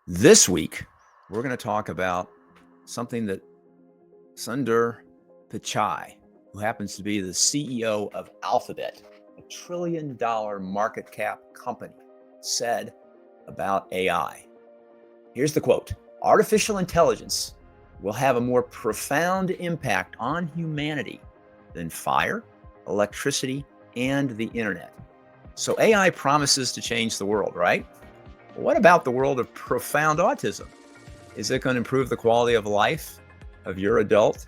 This week, we're going to talk about something that Sundar Pichai, who happens to be the CEO of Alphabet, a $1 trillion market cap company, said about AI. Here's the quote: "Artificial intelligence will have a more profound impact on humanity than fire, electricity, and the internet." So AI promises to change the world, right? What about the world of profound autism? Is it going to improve the quality of life of your adult,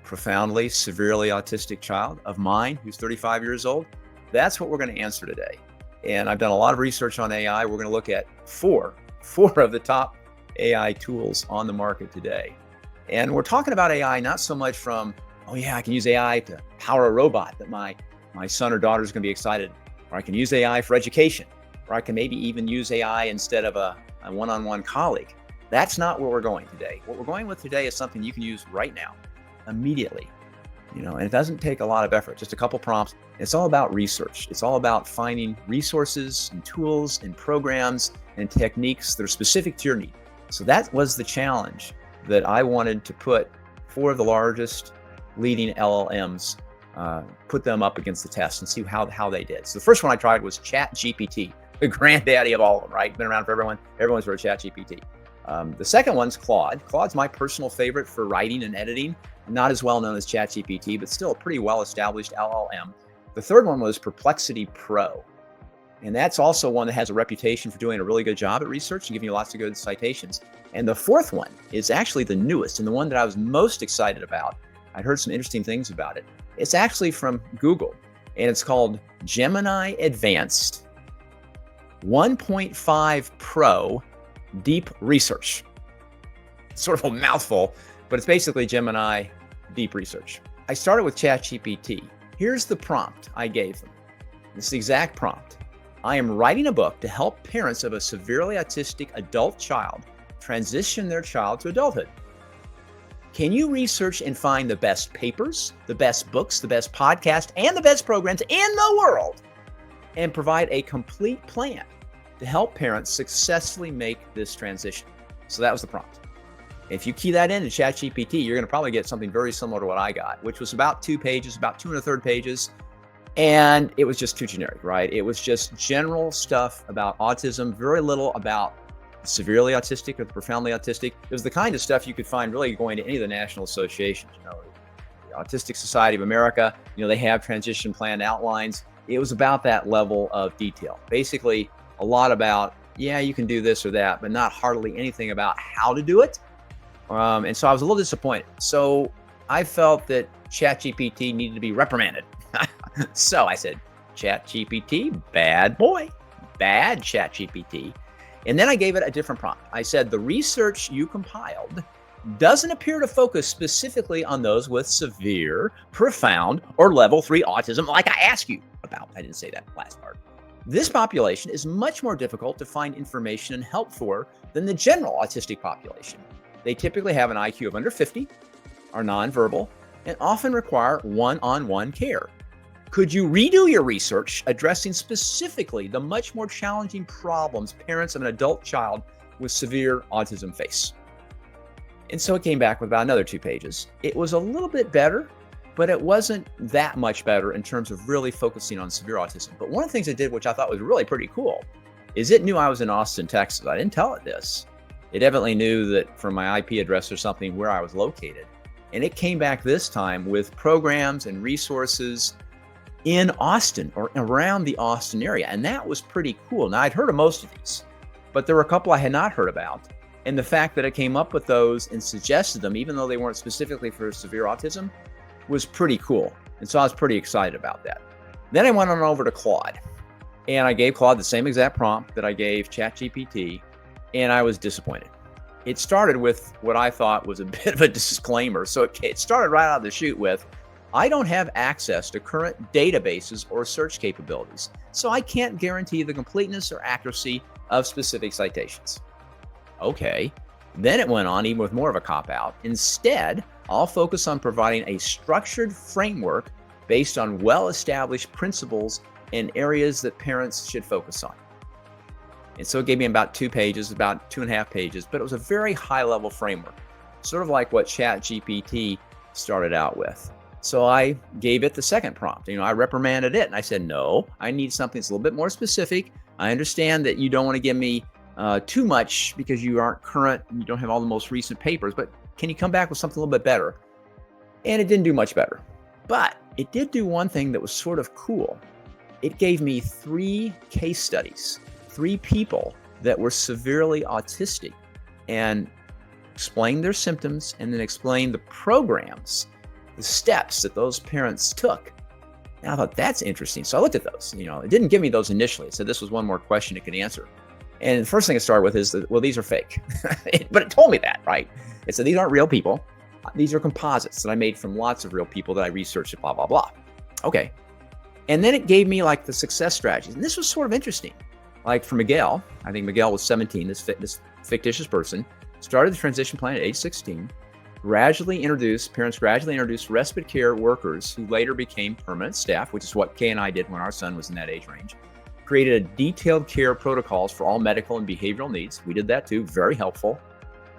profoundly, severely autistic child, of mine, who's 35 years old? That's what we're going to answer today. And I've done a lot of research on AI. We're going to look at four of the top AI tools on the market today. And we're talking about AI not so much from, oh yeah, I can use AI to power a robot that my son or daughter is going to be excited, or I can use AI for education, or I can maybe even use AI instead of a one-on-one colleague. That's not where we're going today. What we're going with today is something you can use right now, immediately, and it doesn't take a lot of effort, just a couple prompts. It's all about research. It's all about finding resources and tools and programs and techniques that are specific to your need. So that was the challenge that I wanted to put 4 of the largest leading LLMs, put them up against the test and see how they did. So the first one I tried was ChatGPT, the granddaddy of all of them, right? Been around for everyone. Everyone's heard of ChatGPT. The second one's Claude. Claude's my personal favorite for writing and editing. Not as well known as ChatGPT, but still a pretty well-established LLM. The third one was Perplexity Pro. And that's also one that has a reputation for doing a really good job at research and giving you lots of good citations. And the fourth one is actually the newest and the one that I was most excited about. I'd heard some interesting things about it. It's actually from Google, and it's called Gemini Advanced 1.5 Pro Deep Research. It's sort of a mouthful, but it's basically Gemini Deep Research. I started with ChatGPT. Here's the prompt I gave them. This is the exact prompt. "I am writing a book to help parents of a severely autistic adult child transition their child to adulthood. Can you research and find the best papers, the best books, the best podcasts, and the best programs in the world and provide a complete plan to help parents successfully make this transition?" So that was the prompt. If you key that into ChatGPT, you're going to probably get something very similar to what I got, which was about 2 pages, about 2 1/3 pages. And it was just too generic, right? It was just general stuff about autism, very little about severely autistic or the profoundly autistic. It was the kind of stuff you could find really going to any of the national associations. The Autistic Society of America, they have transition plan outlines. It was about that level of detail. Basically, a lot about, yeah, you can do this or that, but not hardly anything about how to do it. And so I was a little disappointed. So I felt that ChatGPT needed to be reprimanded. So I said, ChatGPT, bad boy, bad ChatGPT. And then I gave it a different prompt. I said, "The research you compiled doesn't appear to focus specifically on those with severe, profound, or level 3 autism like I asked you about." I didn't say that last part. "This population is much more difficult to find information and help for than the general autistic population. They typically have an IQ of under 50, are nonverbal, and often require one-on-one care. Could you redo your research addressing specifically the much more challenging problems parents of an adult child with severe autism face?" And so it came back with about another 2 pages. It was a little bit better, but it wasn't that much better in terms of really focusing on severe autism. But one of the things it did, which I thought was really pretty cool, is it knew I was in Austin, Texas. I didn't tell it this. It evidently knew that from my IP address or something where I was located. And it came back this time with programs and resources in Austin or around the Austin area. And that was pretty cool. Now, I'd heard of most of these, but there were a couple I had not heard about. And the fact that it came up with those and suggested them, even though they weren't specifically for severe autism, was pretty cool. And so I was pretty excited about that. Then I went on over to Claude, and I gave Claude the same exact prompt that I gave ChatGPT, and I was disappointed. It started with what I thought was a bit of a disclaimer. So it started right out of the chute with, "I don't have access to current databases or search capabilities, so I can't guarantee the completeness or accuracy of specific citations." Okay. Then it went on, even with more of a cop-out. "Instead, I'll focus on providing a structured framework based on well-established principles and areas that parents should focus on. And so it gave me about 2 pages, about 2.5 pages, but it was a very high-level framework, sort of like what ChatGPT started out with. So I gave it the second prompt. I reprimanded it and I said, no, I need something that's a little bit more specific. I understand that you don't want to give me too much because you aren't current and you don't have all the most recent papers, but can you come back with something a little bit better? And it didn't do much better, but it did do one thing that was sort of cool. It gave me 3 case studies, 3 people that were severely autistic, and explained their symptoms and then explained the programs, the steps that those parents took. And I thought, that's interesting. So I looked at those. It didn't give me those initially. It said this was one more question it could answer. And the first thing it started with is that, well, these are fake. But it told me that, right? It said, these aren't real people. These are composites that I made from lots of real people that I researched, blah, blah, blah. Okay. And then it gave me like the success strategies. And this was sort of interesting. Like for Miguel, I think Miguel was 17, this fictitious person, started the transition plan at age 16, parents gradually introduced respite care workers who later became permanent staff, which is what Kay and I did when our son was in that age range, created a detailed care protocols for all medical and behavioral needs. We did that too, very helpful.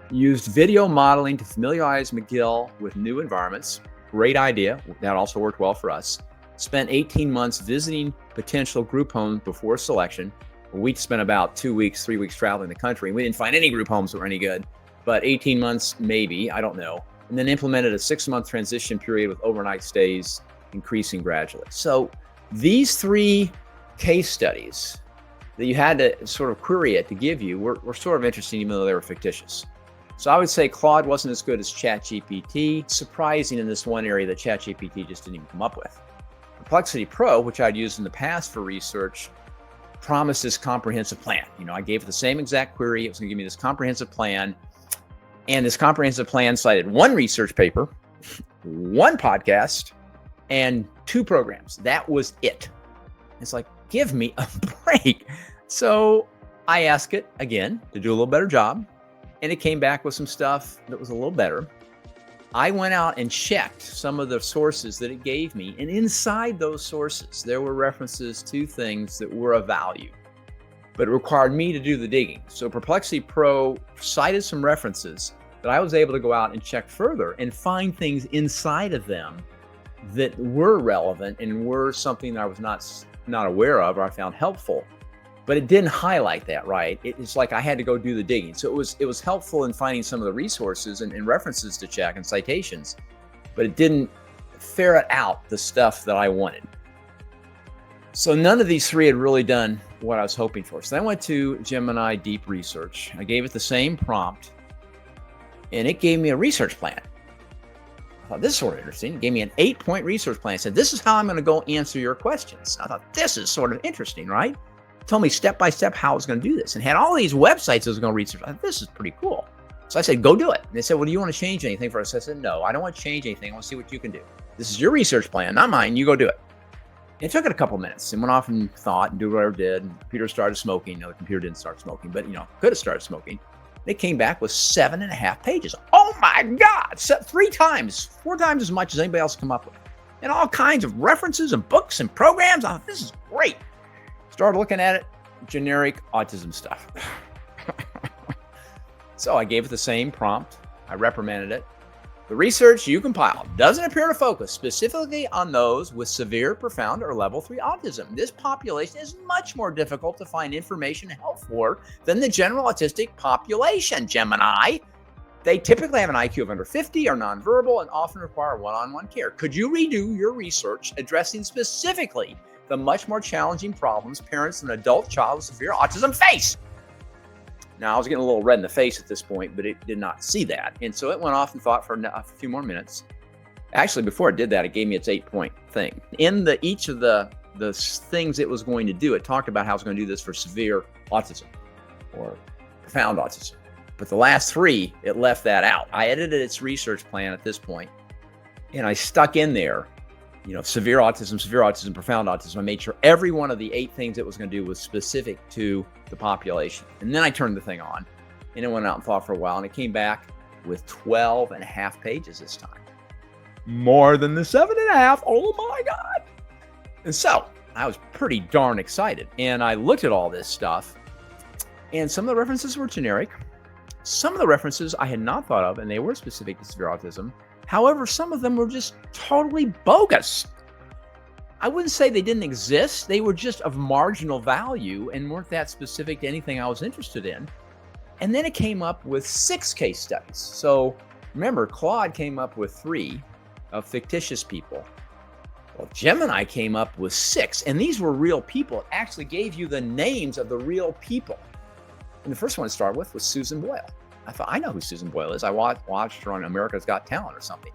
Used video modeling to familiarize Miguel with new environments. Great idea. That also worked well for us. Spent 18 months visiting potential group homes before selection. We spent about 2 weeks, 3 weeks traveling the country. We didn't find any group homes that were any good, but 18 months, maybe, I don't know. And then implemented a 6-month transition period with overnight stays increasing gradually. So these 3 case studies that you had to sort of query it to give you were sort of interesting, even though they were fictitious. So I would say Claude wasn't as good as ChatGPT. Surprising in this one area that ChatGPT just didn't even come up with. Perplexity Pro, which I'd used in the past for research, promised this comprehensive plan. I gave it the same exact query. It was going to give me this comprehensive plan. And this comprehensive plan cited 1 research paper, 1 podcast, and 2 programs. That was it. It's like, give me a break. So I asked it again to do a little better job. And it came back with some stuff that was a little better. I went out and checked some of the sources that it gave me. And inside those sources, there were references to things that were of value, but it required me to do the digging. So Perplexity Pro cited some references that I was able to go out and check further and find things inside of them that were relevant and were something that I was not aware of or I found helpful. But it didn't highlight that, right? It's like I had to go do the digging. So it was helpful in finding some of the resources and references to check and citations, but it didn't ferret out the stuff that I wanted. So none of these 3 had really done what I was hoping for. So I went to Gemini Deep Research. I gave it the same prompt, and it gave me a research plan. I thought, this is sort of interesting. It gave me an 8-point research plan. It said, this is how I'm going to go answer your questions. I thought, this is sort of interesting, right? Told me step by step how I was going to do this and had all these websites I was going to research. I thought, this is pretty cool. So I said, go do it. And they said, well, do you want to change anything for us? I said, no, I don't want to change anything. I want to see what you can do. This is your research plan, not mine. You go do it. And it took it a couple minutes and went off and thought and do whatever it did. And the computer started smoking. The computer didn't start smoking, but could have started smoking. It came back with 7.5 pages. Oh my God, 4 times as much as anybody else come up with. And all kinds of references and books and programs. I thought, this is great. Started looking at it, generic autism stuff. So I gave it the same prompt. I reprimanded it. The research you compiled doesn't appear to focus specifically on those with severe, profound, or level 3 autism. This population is much more difficult to find information and help for than the general autistic population, Gemini. They typically have an IQ of under 50, are nonverbal, and often require one-on-one care. Could you redo your research addressing specifically the much more challenging problems parents and an adult child with severe autism face? Now, I was getting a little red in the face at this point, but it did not see that. And so it went off and thought for a few more minutes. Actually, before it did that, it gave me its 8-point thing. In each of the things it was going to do, it talked about how it's going to do this for severe autism or profound autism. But the last 3, it left that out. I edited its research plan at this point, and I stuck in there, severe autism, profound autism. I made sure every one of the 8 things it was going to do was specific to the population. And then I turned the thing on, and it went out and thought for a while, and it came back with 12.5 pages this time. more than the 7.5. Oh my God. And so I was pretty darn excited. And I looked at all this stuff, and some of the references were generic. Some of the references I had not thought of, and they were specific to severe autism. However, some of them were just totally bogus. I wouldn't say they didn't exist. They were just of marginal value and weren't that specific to anything I was interested in. And then it came up with 6 case studies. So remember, Claude came up with 3 of fictitious people. Well, Gemini came up with 6, and these were real people. It actually gave you the names of the real people. And the first one to start with was Susan Boyle. I thought, I know who Susan Boyle is. I watched her on America's Got Talent or something.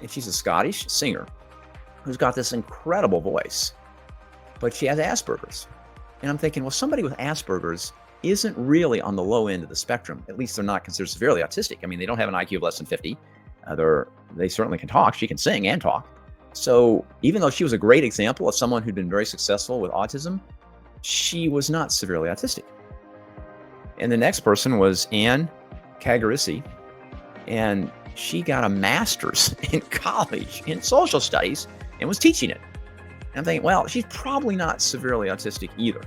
And she's a Scottish singer who's got this incredible voice, but she has Asperger's. And I'm thinking, well, somebody with Asperger's isn't really on the low end of the spectrum. At least they're not considered severely autistic. I mean, they don't have an IQ of less than 50. They certainly can talk. She can sing and talk. So even though she was a great example of someone who'd been very successful with autism, she was not severely autistic. And the next person was Anne Cagarisi, and she got a master's in college in social studies and was teaching it. And I'm thinking, well, she's probably not severely autistic either.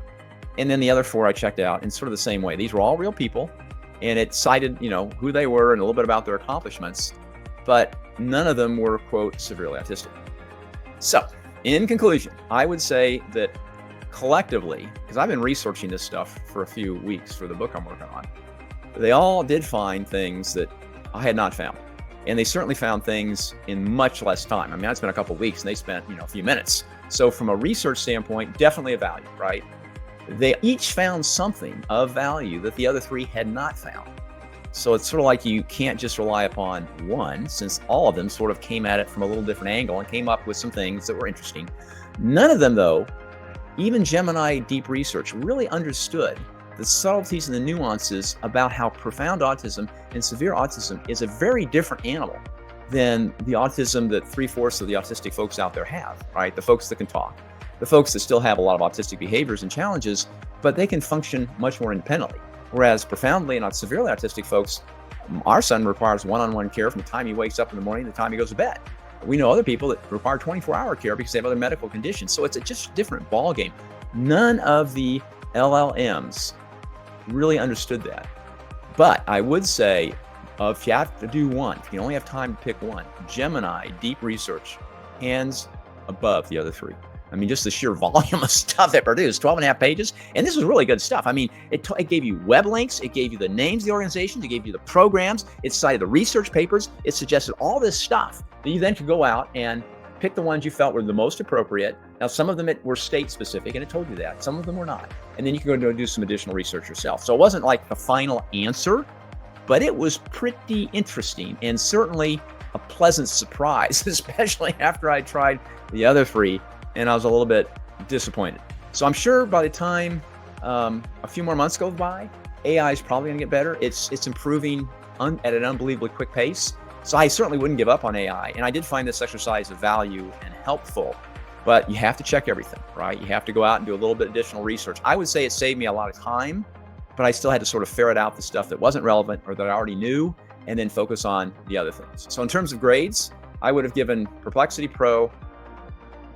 And then the other 4 I checked out in sort of the same way. These were all real people, and it cited, who they were and a little bit about their accomplishments, but none of them were, quote, severely autistic. So in conclusion, I would say that collectively, because I've been researching this stuff for a few weeks for the book I'm working on, they all did find things that I had not found. And they certainly found things in much less time. I mean, I spent a couple of weeks and they spent, a few minutes. So from a research standpoint, definitely a value, right? They each found something of value that the other 3 had not found. So it's sort of like you can't just rely upon one, since all of them sort of came at it from a little different angle and came up with some things that were interesting. None of them, though, even Gemini deep research, really understood the subtleties and the nuances about how profound autism and severe autism is a very different animal than the autism that 3/4 of the autistic folks out there have, right? The folks that can talk, the folks that still have a lot of autistic behaviors and challenges, but they can function much more independently. Whereas profoundly and not severely autistic folks, our son requires one-on-one care from the time he wakes up in the morning to the time he goes to bed. We know other people that require 24-hour care because they have other medical conditions. So it's just a different ballgame. None of the LLMs really understood that. But I would say, if you have to do one, if you only have time to pick one, Gemini deep research, hands above the other 3. I mean, just the sheer volume of stuff it produced, 12.5 pages. And this was really good stuff. I mean, it gave you web links. It gave you the names of the organizations. It gave you the programs. It cited the research papers. It suggested all this stuff that you then could go out and pick the ones you felt were the most appropriate. Now, some of them were state specific, and it told you that. Some of them were not. And then you could go and do some additional research yourself. So it wasn't like the final answer, but it was pretty interesting and certainly a pleasant surprise, especially after I tried the other 3. And I was a little bit disappointed. So I'm sure by the time a few more months go by, AI is probably going to get better. It's improving at an unbelievably quick pace. So I certainly wouldn't give up on AI. And I did find this exercise of value and helpful, but you have to check everything, right? You have to go out and do a little bit additional research. I would say it saved me a lot of time, but I still had to sort of ferret out the stuff that wasn't relevant or that I already knew and then focus on the other things. So in terms of grades, I would have given Perplexity Pro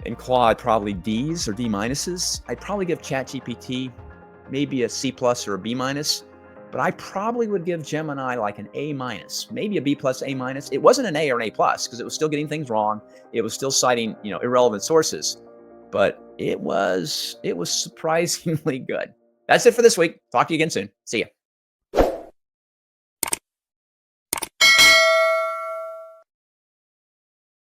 and Claude probably D's or D minuses. I'd probably give ChatGPT maybe a C plus or a B minus, but I probably would give Gemini like an A minus, maybe a B plus, A minus. It wasn't an A or an A plus because it was still getting things wrong. It was still citing, irrelevant sources, but it was surprisingly good. That's it for this week. Talk to you again soon. See ya.